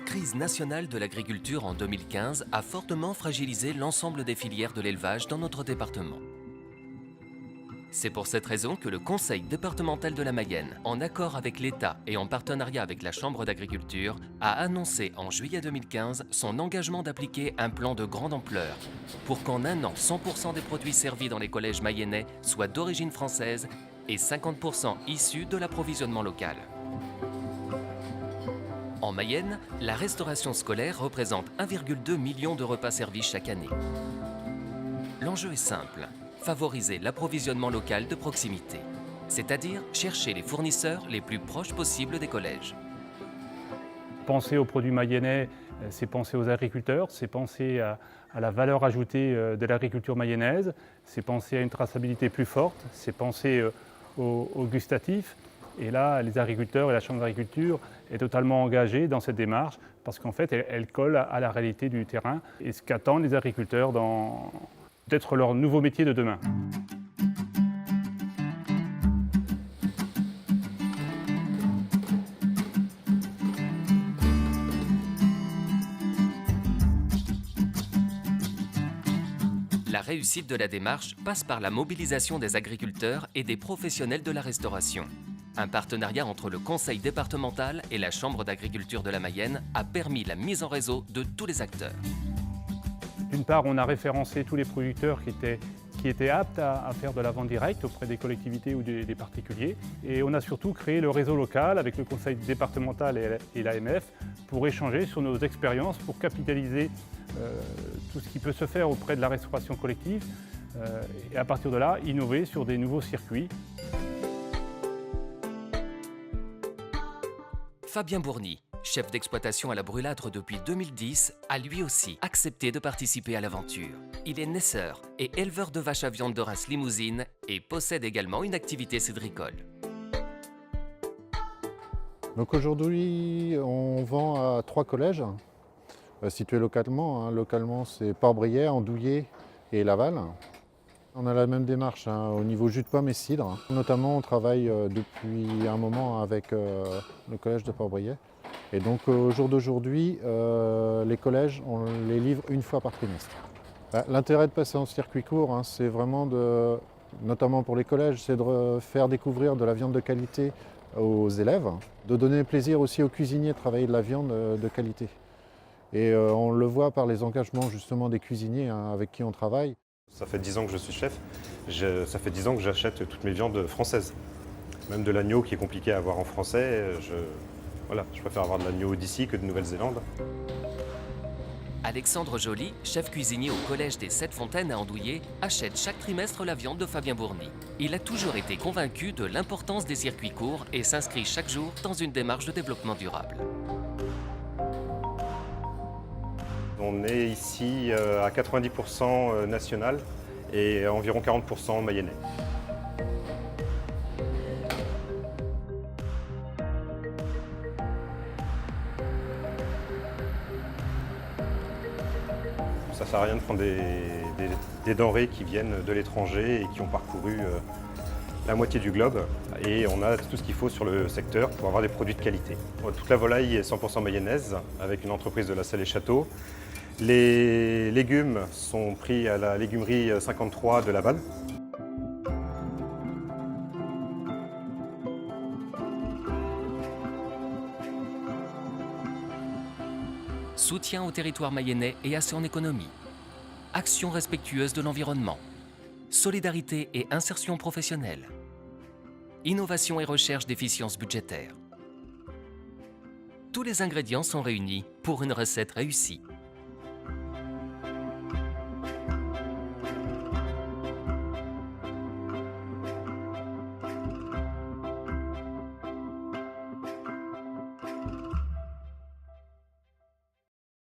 crise nationale de l'agriculture en 2015 a fortement fragilisé l'ensemble des filières de l'élevage dans notre département. C'est pour cette raison que le Conseil départemental de la Mayenne, en accord avec l'État et en partenariat avec la Chambre d'agriculture, a annoncé en juillet 2015 son engagement d'appliquer un plan de grande ampleur pour qu'en un an, 100% des produits servis dans les collèges mayennais soient d'origine française et 50% issus de l'approvisionnement local. En Mayenne, la restauration scolaire représente 1,2 million de repas servis chaque année. L'enjeu est simple, favoriser l'approvisionnement local de proximité, c'est-à-dire chercher les fournisseurs les plus proches possibles des collèges. Penser aux produits mayennais, c'est penser aux agriculteurs, c'est penser à la valeur ajoutée de l'agriculture mayonnaise, c'est penser à une traçabilité plus forte, c'est penser au gustatif. Et là, les agriculteurs et la Chambre d'agriculture est totalement engagée dans cette démarche parce qu'en fait, elle colle à la réalité du terrain et ce qu'attendent les agriculteurs dans peut-être leur nouveau métier de demain. La réussite de la démarche passe par la mobilisation des agriculteurs et des professionnels de la restauration. Un partenariat entre le Conseil départemental et la Chambre d'agriculture de la Mayenne a permis la mise en réseau de tous les acteurs. D'une part, on a référencé tous les producteurs qui étaient aptes à faire de la vente directe auprès des collectivités ou des particuliers. Et on a surtout créé le réseau local avec le Conseil départemental et l'AMF pour échanger sur nos expériences, pour capitaliser tout ce qui peut se faire auprès de la restauration collective et à partir de là, innover sur des nouveaux circuits. Fabien Bourny, chef d'exploitation à la Brulâtre depuis 2010, a lui aussi accepté de participer à l'aventure. Il est naisseur et éleveur de vaches à viande de race limousine et possède également une activité cédricole. Donc aujourd'hui, on vend à 3 collèges situés localement. Localement, c'est Port-Briet, Andouillé et Laval. On a la même démarche au niveau jus de pomme et cidre. Notamment, on travaille depuis un moment avec le collège de Port-Briet. Et donc, au jour d'aujourd'hui, les collèges, on les livre une fois par trimestre. L'intérêt de passer en circuit court, c'est vraiment, notamment pour les collèges, c'est de faire découvrir de la viande de qualité aux élèves, de donner plaisir aussi aux cuisiniers de travailler de la viande de qualité. Et on le voit par les engagements justement des cuisiniers avec qui on travaille. Ça fait 10 ans que je suis chef, ça fait 10 ans que j'achète toutes mes viandes françaises. Même de l'agneau qui est compliqué à avoir en français, je préfère avoir de l'agneau d'ici que de Nouvelle-Zélande. Alexandre Joly, chef cuisinier au Collège des Sept Fontaines à Andouillé, achète chaque trimestre la viande de Fabien Bourny. Il a toujours été convaincu de l'importance des circuits courts et s'inscrit chaque jour dans une démarche de développement durable. On est ici à 90% national et environ 40% mayennais. Ça ne sert à rien de prendre des denrées qui viennent de l'étranger et qui ont parcouru la moitié du globe. Et on a tout ce qu'il faut sur le secteur pour avoir des produits de qualité. Toute la volaille est 100% mayonnaise avec une entreprise de la Salle et Château. Les légumes sont pris à la légumerie 53 de Laval. Soutien au territoire mayennais et à son économie. Action respectueuse de l'environnement. Solidarité et insertion professionnelle. Innovation et recherche d'efficience budgétaire. Tous les ingrédients sont réunis pour une recette réussie.